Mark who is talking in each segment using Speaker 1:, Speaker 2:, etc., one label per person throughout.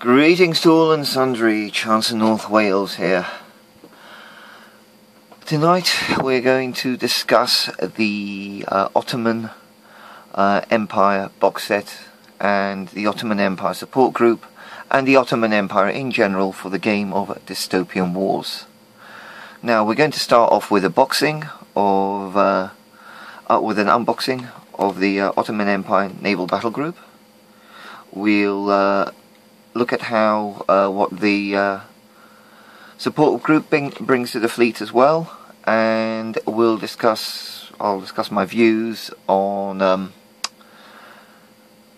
Speaker 1: Greetings to all and sundry, Chancellor North Wales here. Tonight we're going to discuss the Ottoman Empire box set and the Ottoman Empire Support Group and the Ottoman Empire in general for the game of Dystopian Wars. Now we're going to start off with a unboxing of the Ottoman Empire Naval Battle Group. We'll look at how what the support group brings to the fleet as well, and I'll discuss my views on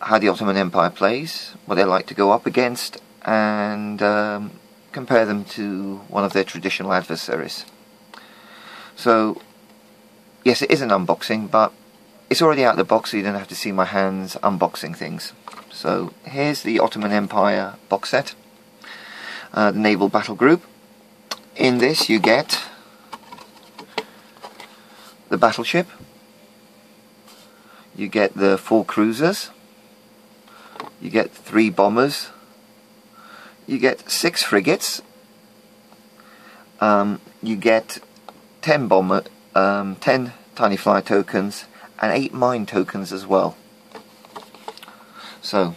Speaker 1: how the Ottoman Empire plays, what they like to go up against, and compare them to one of their traditional adversaries. So yes, it is an unboxing, but it's already out of the box, so you don't have to see my hands unboxing things. So here's the Ottoman Empire box set, the Naval Battle Group. In this you get the Battleship, you get the 4 cruisers, you get 3 bombers, you get 6 frigates, you get 10 tiny flyer tokens and 8 mine tokens as well. So,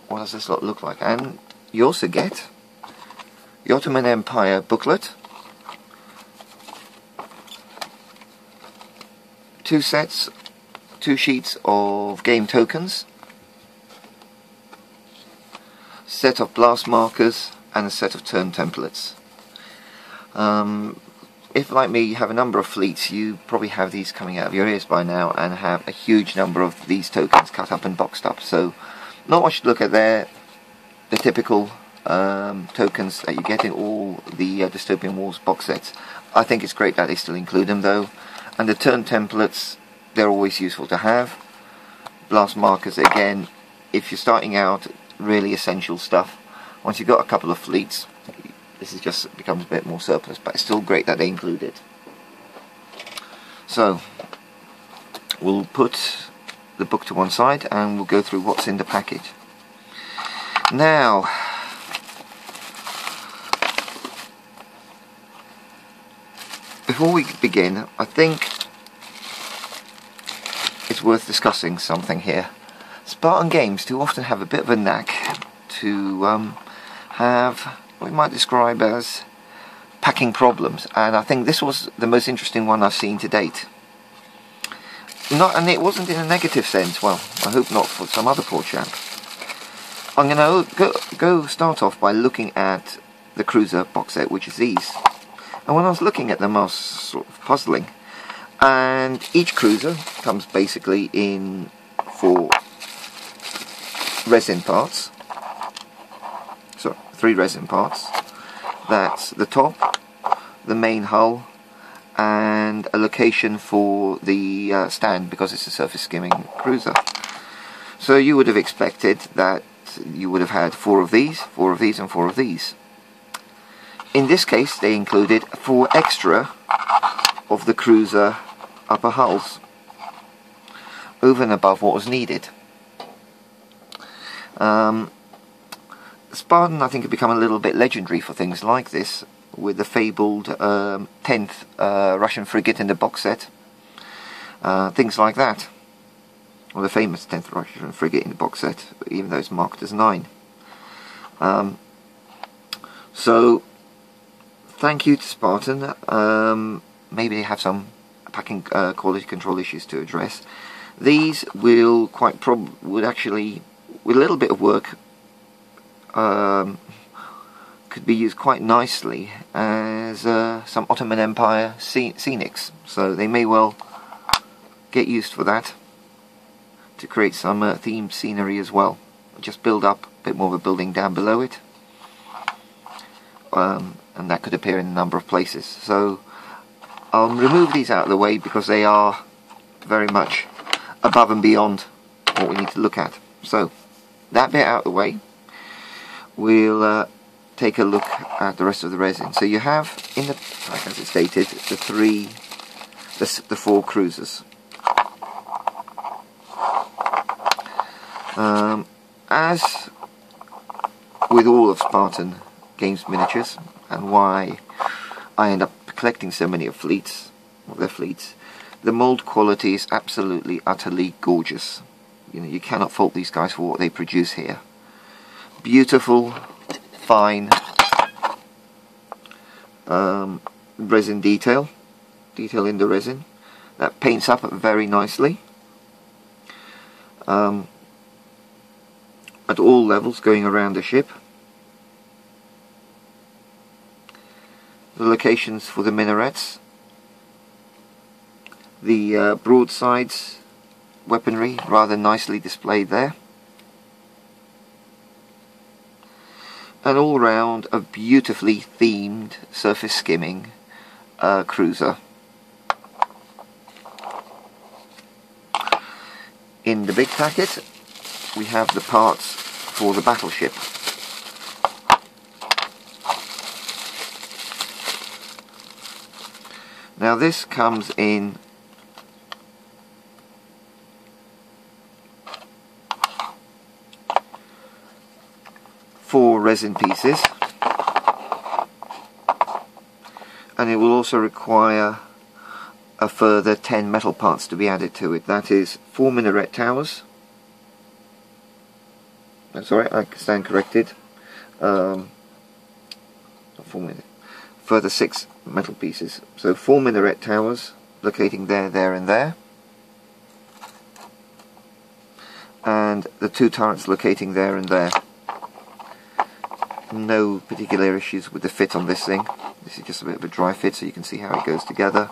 Speaker 1: what does this lot look like? And you also get the Ottoman Empire booklet, 2 sheets of game tokens, set of blast markers, and a set of turn templates. If, like me, you have a number of fleets, you probably have these coming out of your ears by now and have a huge number of these tokens cut up and boxed up. So not much to look at there. The typical tokens that you get in all the Dystopian Wars box sets. I think it's great that they still include them though. And the turn templates, they're always useful to have. Blast markers, again, if you're starting out, really essential stuff. Once you've got a couple of fleets, this is just becomes a bit more surplus, but it's still great that they include it. So we'll put the book to one side and we'll go through what's in the package. Now, before we begin, I think it's worth discussing something here. Spartan Games do often have a bit of a knack to have what we might describe as packing problems, and I think this was the most interesting one I've seen to date. And it wasn't in a negative sense. Well, I hope not for some other poor chap. I'm going to go start off by looking at the cruiser box set, which is these. And when I was looking at them, I was sort of puzzling. And each cruiser comes basically in 4 resin parts. So 3 resin parts. That's the top, the main hull, and a location for the stand, because it's a surface skimming cruiser. So you would have expected that you would have had 4 of these, 4 of these, and 4 of these. In this case, they included 4 extra of the cruiser upper hulls, over and above what was needed. Spartan, I think, have become a little bit legendary for things like this, with the fabled 10th Russian frigate in the box set, things like that, or the famous 10th Russian frigate in the box set, even though it's marked as 9. So thank you to Spartan. Maybe they have some packing quality control issues to address. These would actually, with a little bit of work, could be used quite nicely as some Ottoman Empire scenics, so they may well get used for that, to create some themed scenery as well. Just build up a bit more of a building down below it, and that could appear in a number of places. So I'll remove these out of the way because they are very much above and beyond what we need to look at. So that bit out of the way, we'll take a look at the rest of the resin. So you have, in the pack, as it stated, the 4 cruisers. As with all of Spartan Games miniatures, and why I end up collecting so many of their fleets. The mould quality is absolutely, utterly gorgeous. You know, you cannot fault these guys for what they produce here. Beautiful, fine resin detail in the resin that paints up very nicely at all levels going around the ship. The locations for the minarets, the broadsides weaponry rather nicely displayed there, and all round a beautifully themed surface skimming cruiser. In the big packet we have the parts for the battleship. Now this comes in four resin pieces, and it will also require a further 10 metal parts to be added to it. That is 4 minaret towers. That's alright, I stand corrected. Further 6 metal pieces. So 4 minaret towers locating there, there and there. And the 2 turrets locating there and there. No particular issues with the fit on this thing. This is just a bit of a dry fit so you can see how it goes together.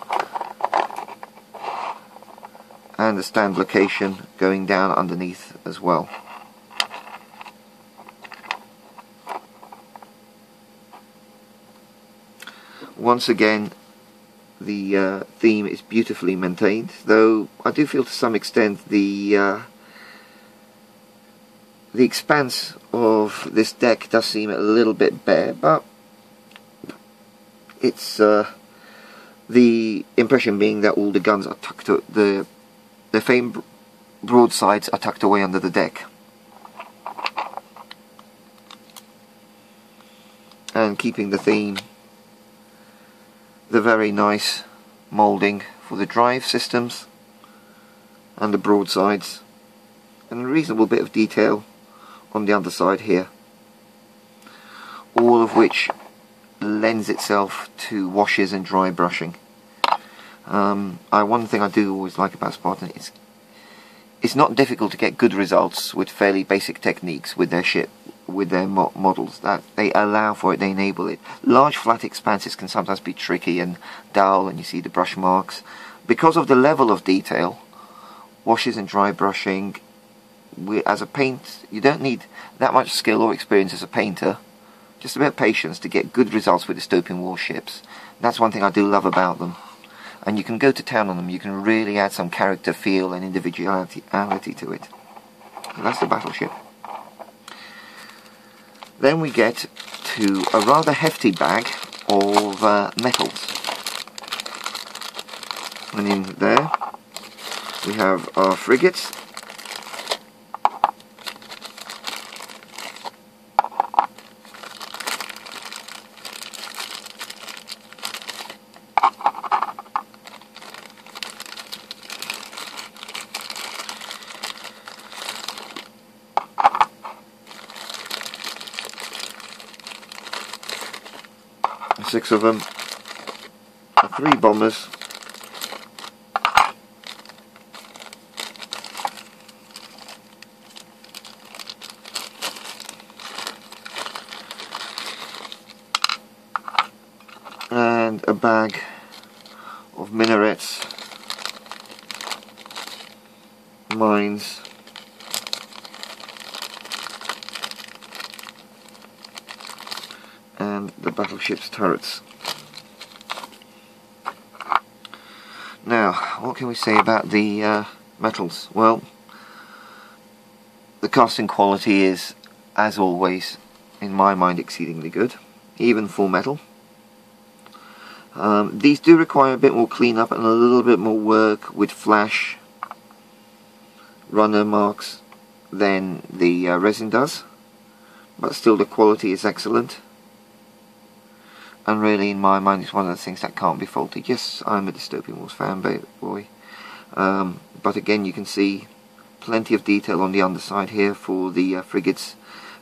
Speaker 1: And the stand location going down underneath as well. Once again, the theme is beautifully maintained, though I do feel to some extent the expanse of this deck does seem a little bit bare, but it's the impression being that all the guns are tucked, the famed broadsides are tucked away under the deck. And keeping the theme, the very nice moulding for the drive systems and the broadsides, and a reasonable bit of detail on the underside here, all of which lends itself to washes and dry brushing. One thing I do always like about Spartan is it's not difficult to get good results with fairly basic techniques with their ship, with their models. That they allow for it, they enable it. Large flat expanses can sometimes be tricky and dull, and you see the brush marks. Because of the level of detail, washes and dry brushing, as a paint, you don't need that much skill or experience as a painter, just a bit of patience to get good results with dystopian warships. That's one thing I do love about them. And you can go to town on them, you can really add some character, feel and individuality to it. So that's the battleship. Then we get to a rather hefty bag of metals. And in there we have our frigates, six of them, 3 bombers, and a bag of minarets, mines, and the battleship's turrets. Now, what can we say about the metals? Well, the casting quality is, as always, in my mind, exceedingly good, even for metal. These do require a bit more cleanup and a little bit more work with flash runner marks than the resin does, but still the quality is excellent. And really, in my mind, it's one of the things that can't be faulted. Yes, I'm a Dystopian Wars fanboy, but again, you can see plenty of detail on the underside here for the frigate's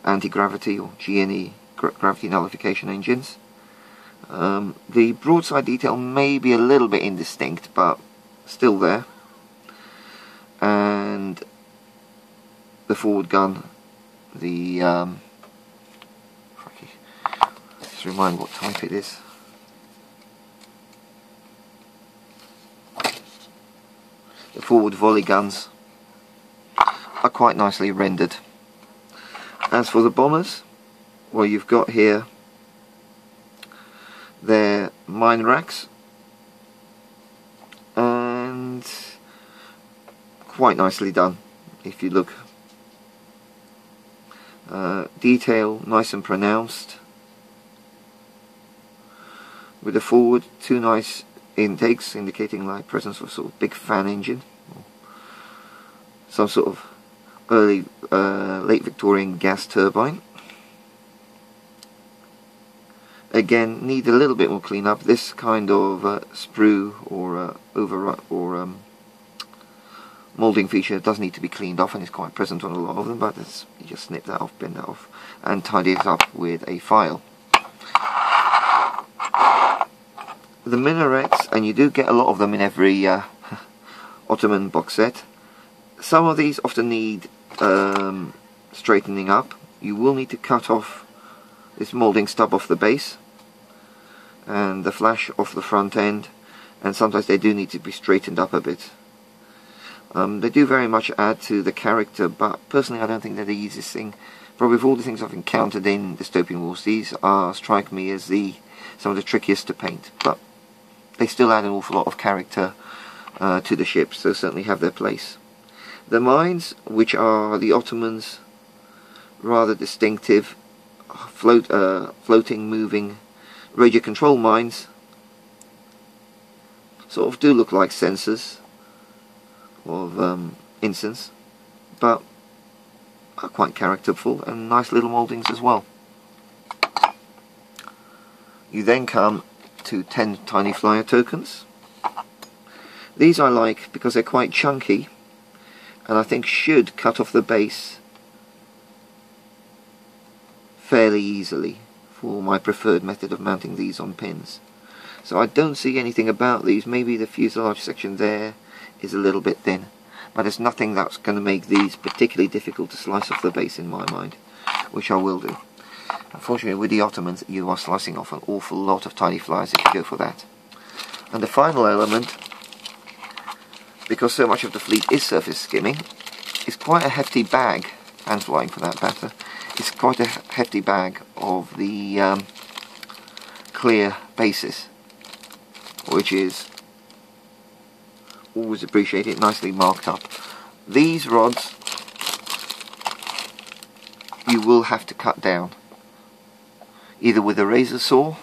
Speaker 1: anti-gravity or GNE gravity nullification engines. The broadside detail may be a little bit indistinct, but still there. And the forward gun, the let's remind what type it is. The forward volley guns are quite nicely rendered. As for the bombers, well, you've got here their mine racks, and quite nicely done. If you look, detail nice and pronounced, with the forward 2 nice intakes indicating like presence of sort of big fan engine, some sort of early late Victorian gas turbine. Again, need a little bit more cleanup. This kind of sprue or overrun or moulding feature does need to be cleaned off, and it's quite present on a lot of them, but you just snip that off, bend that off, and tidy it up with a file. The minarets, and you do get a lot of them in every Ottoman box set. Some of these often need straightening up. You will need to cut off this moulding stub off the base and the flash off the front end, and sometimes they do need to be straightened up a bit. They do very much add to the character, but personally I don't think they're the easiest thing. Probably of all the things I've encountered in Dystopian Wars, these strike me as some of the trickiest to paint, but they still add an awful lot of character to the ships, so certainly have their place. The mines, which are the Ottomans' rather distinctive floating, moving radio control mines, sort of do look like sensors of incense, but are quite characterful and nice little mouldings as well. You then come to 10 tiny flyer tokens. These I like because they're quite chunky, and I think should cut off the base fairly easily for my preferred method of mounting these on pins. So I don't see anything about these. Maybe the fuselage section there is a little bit thin, but there's nothing that's going to make these particularly difficult to slice off the base in my mind, which I will do. Unfortunately, with the Ottomans, you are slicing off an awful lot of tiny flyers if you go for that. And the final element, because so much of the fleet is surface skimming, is quite a hefty bag, and flying for that matter, it's quite a hefty bag of the clear bases, which is always appreciated, nicely marked up. These rods you will have to cut down, either with a razor saw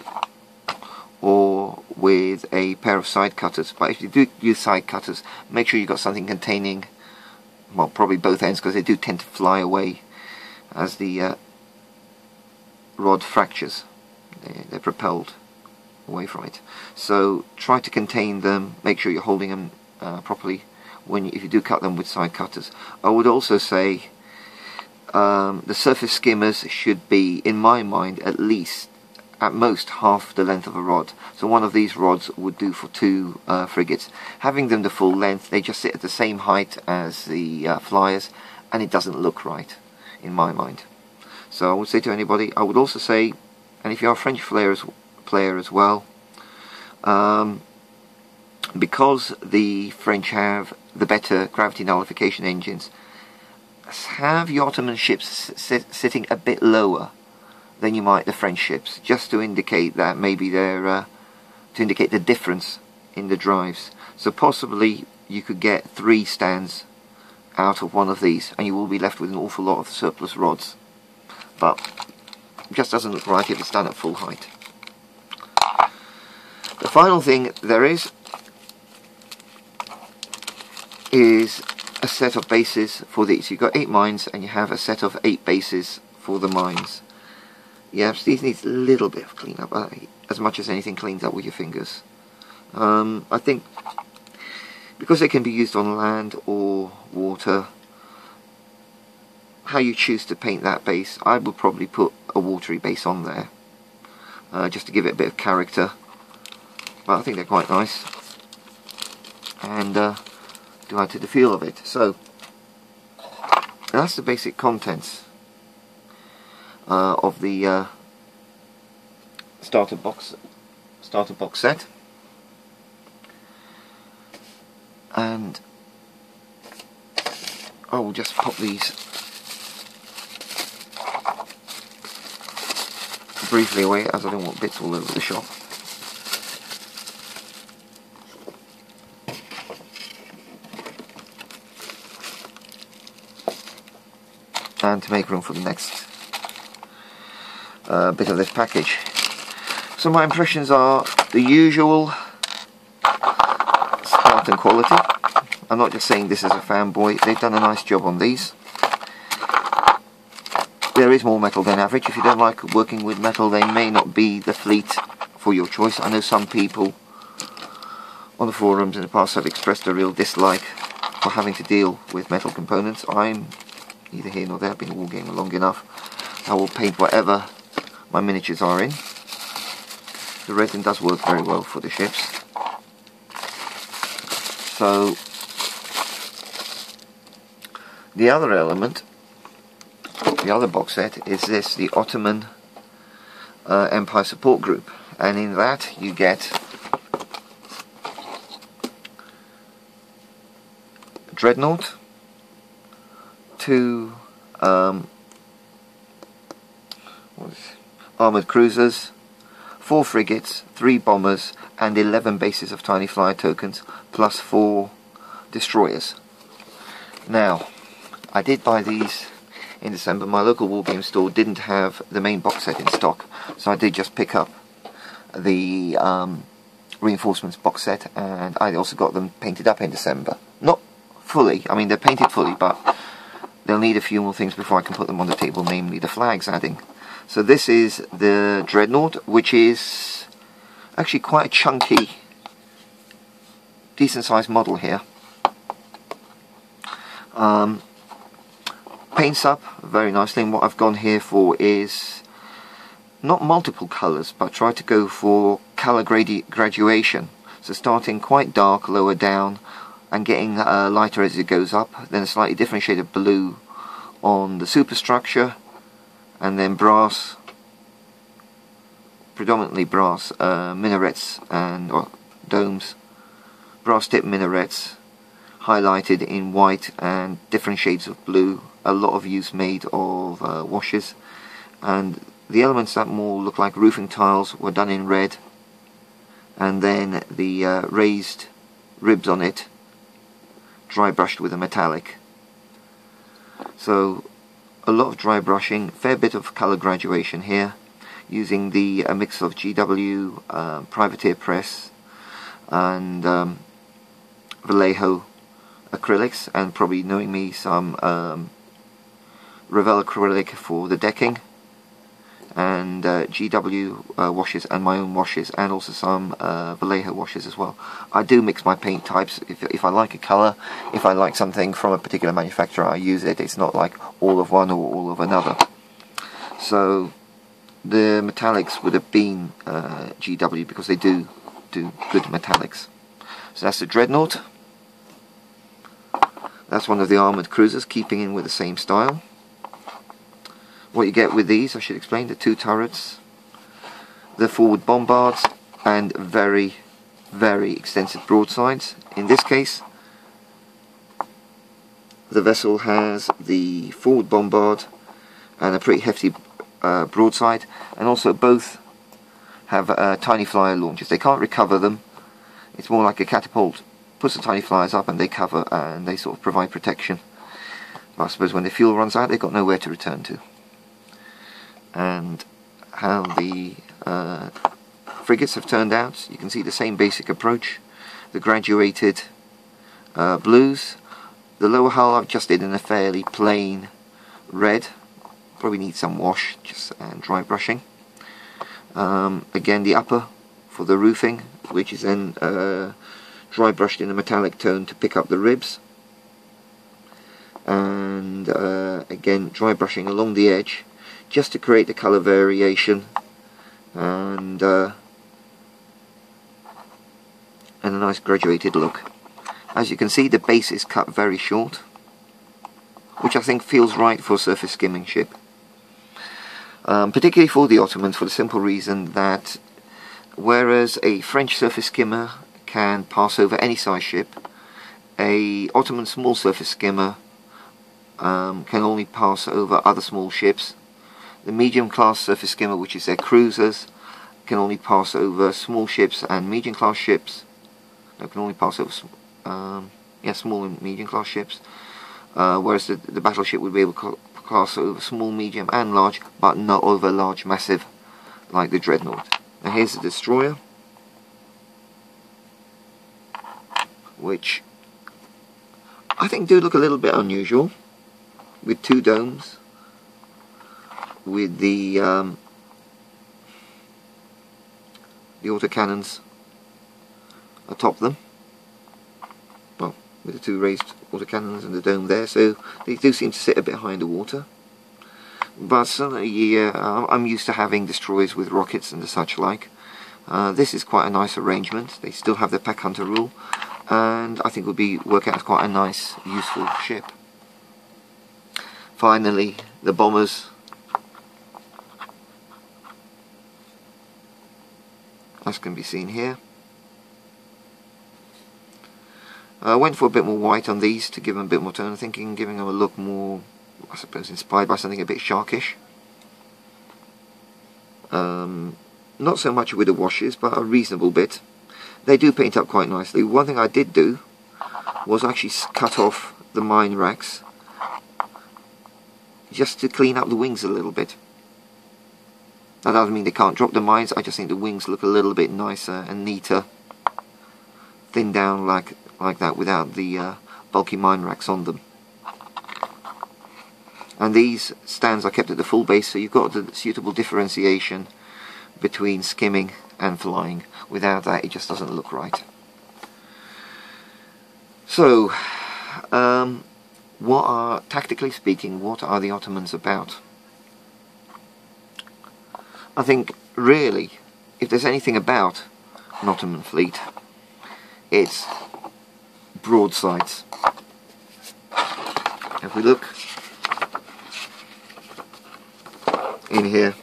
Speaker 1: or with a pair of side cutters. But if you do use side cutters, make sure you've got something containing, well, probably both ends, because they do tend to fly away as the rod fractures. They're propelled away from it. So try to contain them, make sure you're holding them properly if you do cut them with side cutters. I would also say the surface skimmers should be, in my mind, at least, at most, half the length of a rod. So one of these rods would do for 2 frigates. Having them the full length, they just sit at the same height as the flyers, and it doesn't look right, in my mind. So I would say to anybody, I would also say, and if you're a French player as well, because the French have the better gravity nullification engines, have your Ottoman ships sitting a bit lower than you might the French ships, just to indicate that maybe they're to indicate the difference in the drives. So possibly you could get 3 stands out of one of these, and you will be left with an awful lot of surplus rods. But it just doesn't look right if it's done at full height. The final thing there is a set of bases for these. You've got 8 mines, and you have a set of 8 bases for the mines. Yes, these need a little bit of cleanup, as much as anything cleans up with your fingers. I think because they can be used on land or water, how you choose to paint that base, I would probably put a watery base on there, just to give it a bit of character. But I think they're quite nice, and delighted the feel of it. So that's the basic contents of the starter box set. And I will just pop these briefly away, as I don't want bits all over the shop. And to make room for the next bit of this package. So my impressions are the usual Spartan quality. I'm not just saying this as a fanboy, they've done a nice job on these. There is more metal than average. If you don't like working with metal, they may not be the fleet for your choice. I know some people on the forums in the past have expressed a real dislike for having to deal with metal components. I'm neither here nor there. I've been a wargamer long enough. I will paint whatever my miniatures are in. The resin does work very well for the ships. So the other element, the other box set, is this, the Ottoman Empire Support Group, and in that you get Dreadnought, 2 armoured cruisers, 4 frigates, 3 bombers, and 11 bases of tiny flyer tokens, plus 4 destroyers. Now, I did buy these in December. My local wargame store didn't have the main box set in stock, so I did just pick up the reinforcements box set, and I also got them painted up in December. Not fully, I mean they're painted fully, but they'll need a few more things before I can put them on the table, namely the flags adding. So this is the Dreadnought, which is actually quite a chunky, decent sized model here. Paints up very nicely, and what I've gone here for is not multiple colours, but try to go for colour graduation. So starting quite dark lower down and getting lighter as it goes up, then a slightly different shade of blue on the superstructure, and then brass, predominantly brass minarets and domes, brass tip minarets highlighted in white and different shades of blue. A lot of use made of washes, and the elements that more look like roofing tiles were done in red, and then the raised ribs on it dry brushed with a metallic. So a lot of dry brushing, fair bit of colour graduation here, using the mix of GW Privateer Press and Vallejo acrylics, and probably, knowing me, some Revel acrylic for the decking, and GW washes and my own washes, and also some Vallejo washes as well. I do mix my paint types. If I like a colour, if I like something from a particular manufacturer, I use it. It's not like all of one or all of another. So the metallics would have been GW, because they do good metallics. So that's the Dreadnought. That's one of the armoured cruisers, keeping in with the same style. What you get with these, I should explain, the 2 turrets, the forward bombards, and very, very extensive broadsides. In this case, the vessel has the forward bombard and a pretty hefty broadside, and also both have tiny flyer launchers. They can't recover them. It's more like a catapult. Puts the tiny flyers up and they cover, and they sort of provide protection. But I suppose when the fuel runs out, they've got nowhere to return to. And how the frigates have turned out, you can see the same basic approach. The graduated blues. The lower hull I've just did in a fairly plain red, probably need some wash and dry brushing. Again, the upper for the roofing, which is then dry brushed in a metallic tone to pick up the ribs, and again dry brushing along the edge just to create the colour variation and a nice graduated look. As you can see, the base is cut very short, which I think feels right for a surface skimming ship. Particularly for the Ottomans, for the simple reason that whereas a French surface skimmer can pass over any size ship, a Ottoman small surface skimmer can only pass over other small ships. The medium class surface skimmer, which is their cruisers, can only pass over small ships and medium class ships. They can only pass over small and medium class ships, whereas the battleship would be able to pass over small, medium and large, but not over large, massive, like the dreadnought. Now here's the destroyer, which I think do look a little bit unusual, with two domes, with the autocannons atop them. Well, with the two raised autocannons and the dome there, so they do seem to sit a bit high in the water. But certainly, I'm used to having destroyers with rockets and the such like. This is quite a nice arrangement. They still have the pack hunter rule, and I think would work out as quite a nice, useful ship. Finally, the bombers. As can be seen here. I went for a bit more white on these to give them a bit more tone. I'm thinking giving them a look more, I suppose, inspired by something a bit sharkish. Not so much with the washes, but a reasonable bit. They do paint up quite nicely. One thing I did do was actually cut off the mine racks just to clean up the wings a little bit. That doesn't mean they can't drop the mines, I just think the wings look a little bit nicer and neater, thinned down like that without the bulky mine racks on them. And these stands are kept at the full base, so you've got the suitable differentiation between skimming and flying. Without that, it just doesn't look right. So, tactically speaking, what are the Ottomans about? I think, really, if there's anything about an Ottoman fleet, it's broadsides. If we look in here,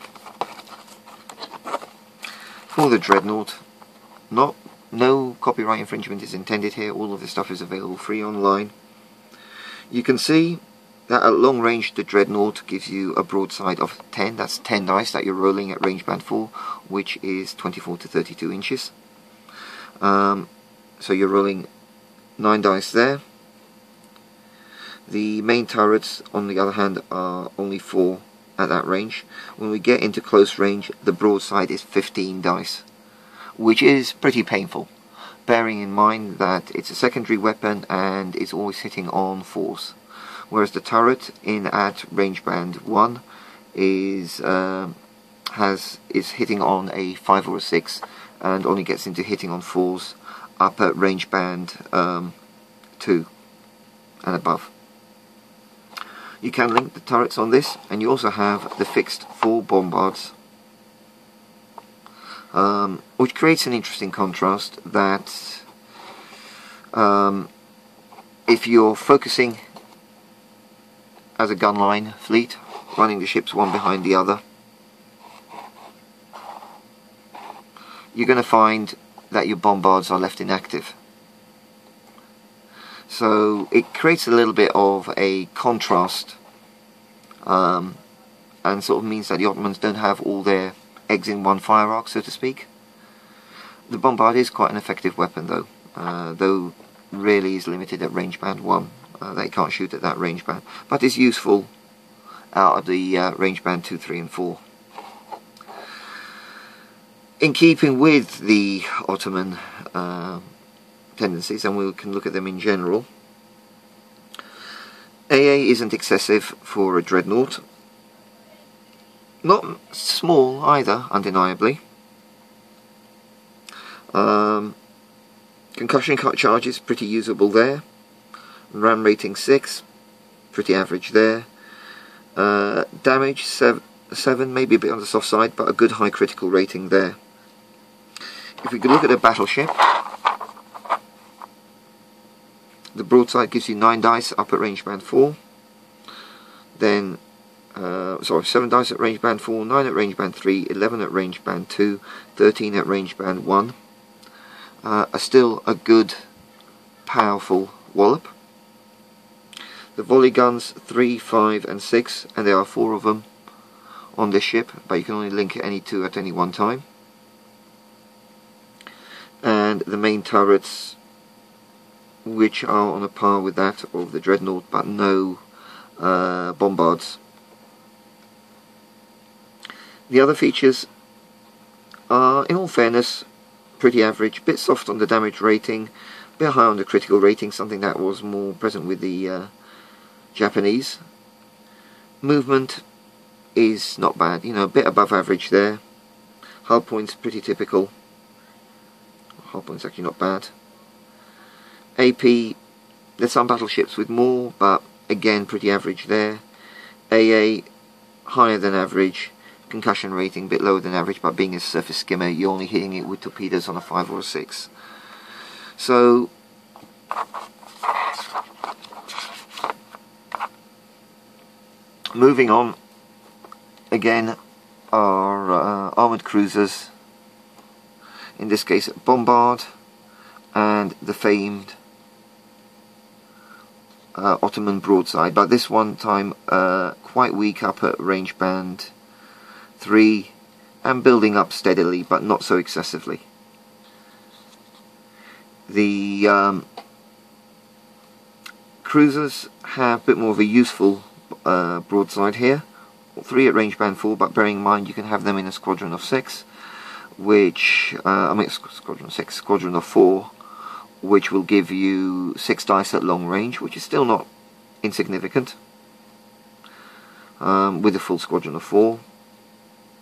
Speaker 1: for the dreadnought, no copyright infringement is intended here, all of this stuff is available free online. You can see that at long range the dreadnought gives you a broadside of 10, that's 10 dice that you're rolling at range band 4, which is 24 to 32 inches. So you're rolling 9 dice there. The main turrets, on the other hand, are only 4 at that range. When we get into close range, the broadside is 15 dice, which is pretty painful, bearing in mind that it's a secondary weapon and it's always hitting on 4s. Whereas the turret at range band 1 is hitting on a 5 or a 6 and only gets into hitting on 4s up at range band 2 and above. You can link the turrets on this, and you also have the fixed 4 bombards, which creates an interesting contrast that if you're focusing as a gunline fleet, running the ships one behind the other, you're going to find that your bombards are left inactive. So it creates a little bit of a contrast, and sort of means that the Ottomans don't have all their eggs in one fire arc, so to speak. The bombard is quite an effective weapon though really is limited at range band 1. They can't shoot at that range band, but is useful out of the range band 2, 3 and 4. In keeping with the Ottoman tendencies, and we can look at them in general, AA isn't excessive for a dreadnought. Not small either, undeniably. Concussion charges, pretty usable there. RAM rating 6, pretty average there. Damage 7, maybe a bit on the soft side, but a good high critical rating there. If we could look at a battleship, the broadside gives you 9 dice up at range band 4. Then, 7 dice at range band 4, 9 at range band 3, 11 at range band 2, 13 at range band 1. Still a good, powerful wallop. The volley guns 3, 5 and 6, and there are 4 of them on this ship, but you can only link any 2 at any one time. And the main turrets, which are on a par with that of the Dreadnought, but no bombards. The other features are, in all fairness, pretty average, bit soft on the damage rating, bit high on the critical rating, something that was more present with the Japanese. Movement is not bad, you know, a bit above average there. Hull points pretty typical. Hull points actually not bad. AP, there's some battleships with more, but again pretty average there. AA, higher than average. Concussion rating a bit lower than average, but being a surface skimmer, you're only hitting it with torpedoes on a 5 or a 6. So moving on, again, our armoured cruisers, in this case Bombard and the famed Ottoman broadside, but this one time quite weak up at range band 3 and building up steadily, but not so excessively. The cruisers have a bit more of a useful broadside here. 3 at range band 4, but bearing in mind you can have them in a squadron of 6, which squadron of 4, which will give you 6 dice at long range, which is still not insignificant, with a full squadron of 4.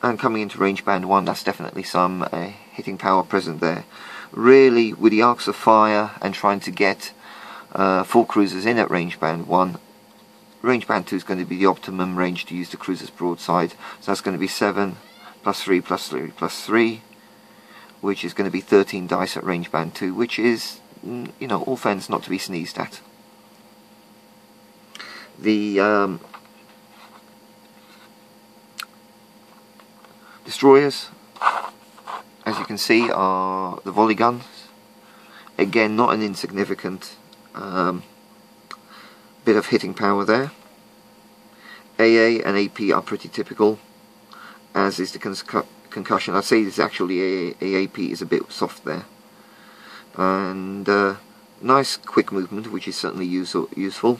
Speaker 1: And coming into range band 1, that's definitely some hitting power present there. Really, with the arcs of fire and trying to get 4 cruisers in at range band 1, range band 2 is going to be the optimum range to use the cruiser's broadside. So that's going to be 7 plus 3 plus 3 plus 3, which is going to be 13 dice at range band 2, which is, you know, all fairness, not to be sneezed at. The destroyers, as you can see, are the volley guns. Again, not an insignificant bit of hitting power there. AA and AP are pretty typical, as is the concussion. I'd say this actually AP is a bit soft there. And nice quick movement, which is certainly useful.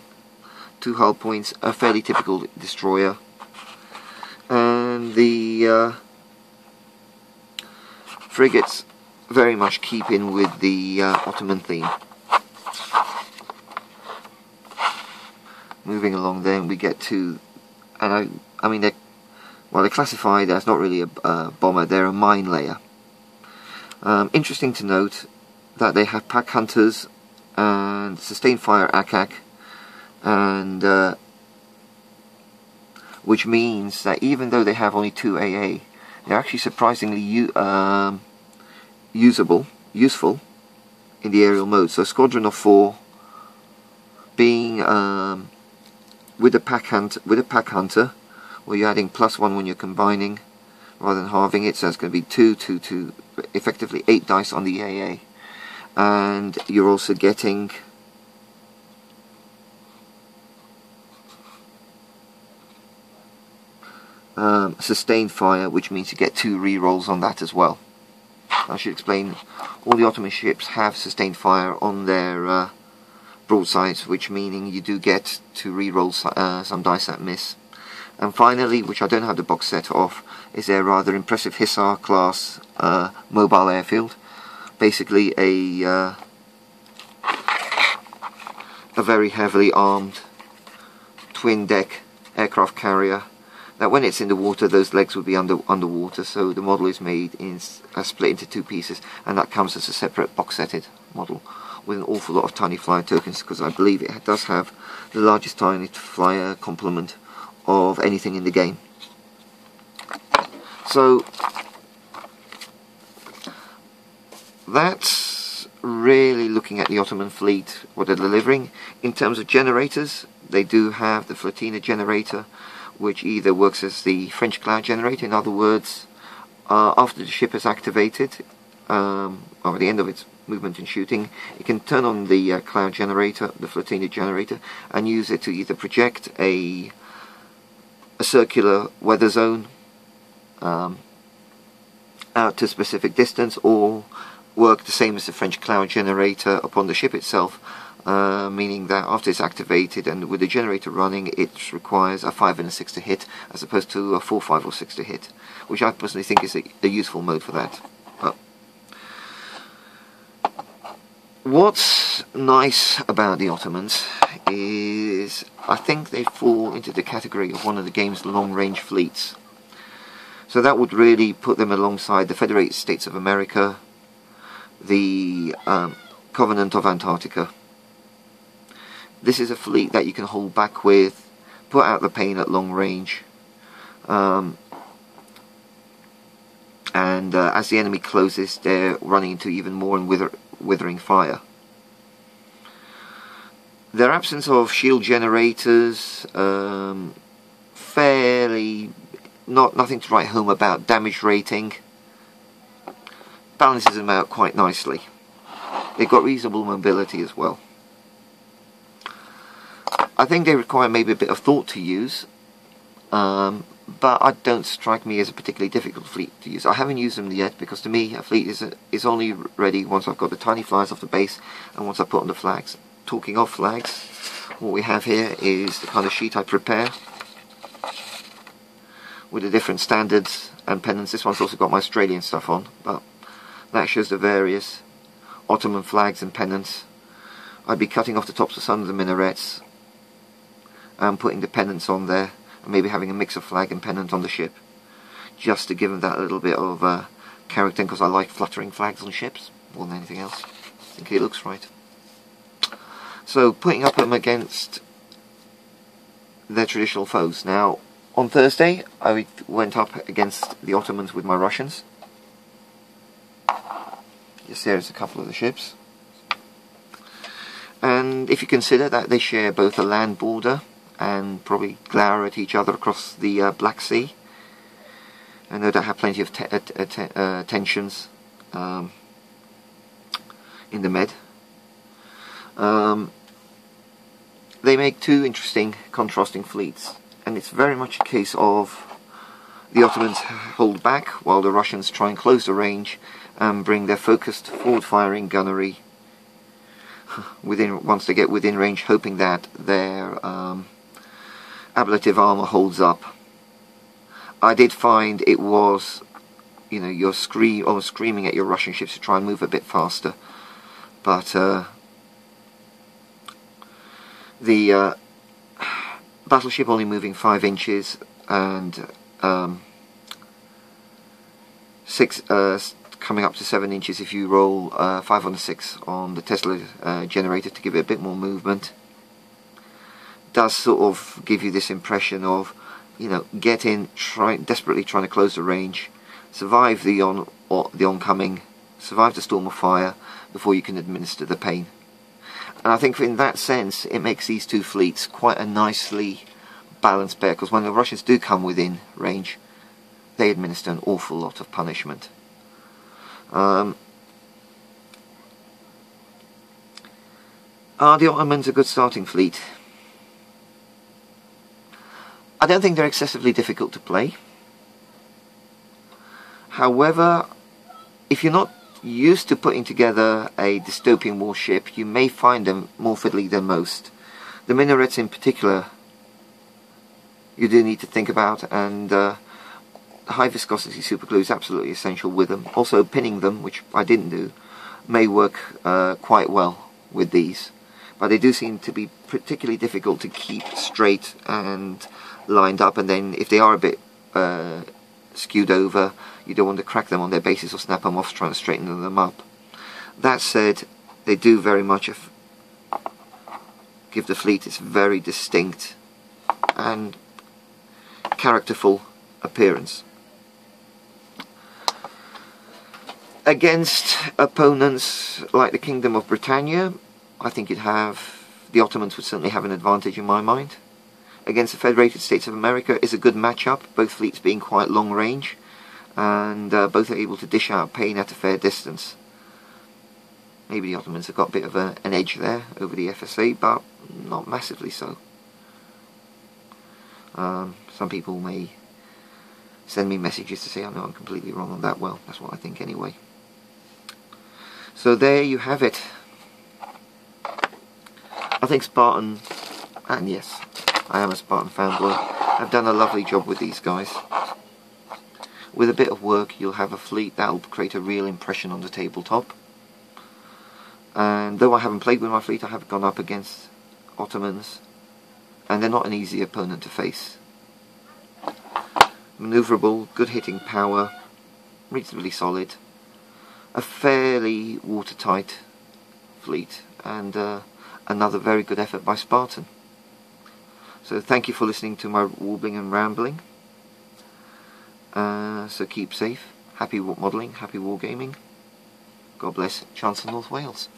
Speaker 1: 2 hull points, a fairly typical destroyer. And the frigates very much keep in with the Ottoman theme. Moving along, then we get to, and I mean they're classified as not really a bomber, they're a mine layer. Interesting to note that they have pack hunters and sustained fire ACAC, and which means that even though they have only 2 AA, they're actually surprisingly useful in the aerial mode. So squadron of 4 being with a pack hunter, where you're adding +1 when you're combining rather than halving it, so it's going to be 2, effectively 8 dice on the AA, and you're also getting sustained fire, which means you get 2 re-rolls on that as well. I should explain, all the Ottoman ships have sustained fire on their broadsides, which meaning you do get to re-roll some dice that miss. And finally, which I don't have the box set of, is their rather impressive Hussar class mobile airfield. Basically a very heavily armed twin deck aircraft carrier that when it's in the water, those legs would be underwater, so the model is made in split into two pieces, and that comes as a separate box-setted model with an awful lot of tiny flyer tokens, because I believe it does have the largest tiny flyer complement of anything in the game. So that's really looking at the Ottoman fleet, what they're delivering. In terms of generators, they do have the Flatina generator, which either works as the French cloud generator, in other words, after the ship is activated, or at the end of its movement and shooting, it can turn on the cloud generator, the Flatina generator, and use it to either project a circular weather zone out to a specific distance, or work the same as the French cloud generator upon the ship itself, meaning that after it's activated and with the generator running, it requires a 5 and a 6 to hit, as opposed to a 4, 5 or 6 to hit, which I personally think is a useful mode for that. But what's nice about the Ottomans is I think they fall into the category of one of the game's long-range fleets. So that would really put them alongside the Federated States of America, the Covenant of Antarctica. This is a fleet that you can hold back with, put out the pain at long range, and as the enemy closes, they're running into even more and withering fire. Their absence of shield generators, fairly nothing to write home about. Damage rating balances them out quite nicely. They've got reasonable mobility as well. I think they require maybe a bit of thought to use, but I don't strike me as a particularly difficult fleet to use. I haven't used them yet, because to me a fleet is only ready once I've got the tiny flyers off the base and once I put on the flags. Talking of flags, what we have here is the kind of sheet I prepare with the different standards and pennants. This one's also got my Australian stuff on, but that shows the various Ottoman flags and pennants. I'd be cutting off the tops of some of the minarets and putting the pennants on there, and maybe having a mix of flag and pennant on the ship, just to give them that little bit of character, because I like fluttering flags on ships more than anything else. I think it looks right. So putting up them against their traditional foes. Now on Thursday I went up against the Ottomans with my Russians. Yes, there's a couple of the ships. And if you consider that they share both a land border and probably glower at each other across the Black Sea, and no doubt have plenty of tensions in the Med, they make two interesting contrasting fleets, and it's very much a case of the Ottomans hold back while the Russians try and close the range and bring their focused forward firing gunnery once they get within range, hoping that their ablative armour holds up. I did find it was, you know, you're almost screaming at your Russian ships to try and move a bit faster, but the Battleship only moving 5 inches and 6 coming up to 7 inches if you roll 5 on a 6 on the Tesla generator to give it a bit more movement, does sort of give you this impression of, you know, get in, desperately trying to close the range, survive the oncoming, survive the storm of fire before you can administer the pain. And I think in that sense it makes these two fleets quite a nicely balanced pair, because when the Russians do come within range, they administer an awful lot of punishment. Are the Ottomans a good starting fleet? I don't think they're excessively difficult to play. However, if you're not used to putting together a dystopian war ship, you may find them more fiddly than most. The minarets in particular you do need to think about, and high viscosity superglue is absolutely essential with them. Also pinning them, which I didn't do, may work quite well with these, but they do seem to be particularly difficult to keep straight and lined up, and then if they are a bit skewed over, you don't want to crack them on their bases or snap them off trying to straighten them up. That said, they do very much give the fleet its very distinct and characterful appearance. Against opponents like the Kingdom of Britannia, I think the Ottomans would certainly have an advantage in my mind. Against the Federated States of America is a good matchup, both fleets being quite long range, and both are able to dish out pain at a fair distance. Maybe the Ottomans have got a bit of an edge there over the FSA, but not massively so. Some people may send me messages to say I know I'm completely wrong on that. Well, that's what I think anyway. So there you have it. I think Spartan, and yes, I am a Spartan fanboy, have done a lovely job with these guys. With a bit of work, you'll have a fleet that will create a real impression on the tabletop. And though I haven't played with my fleet, I have gone up against Ottomans, and they're not an easy opponent to face. Manoeuvrable, good hitting power, reasonably solid, a fairly watertight fleet, and another very good effort by Spartan. So thank you for listening to my warbling and rambling. So keep safe, happy modelling, happy wargaming. God bless Chancellor North Wales.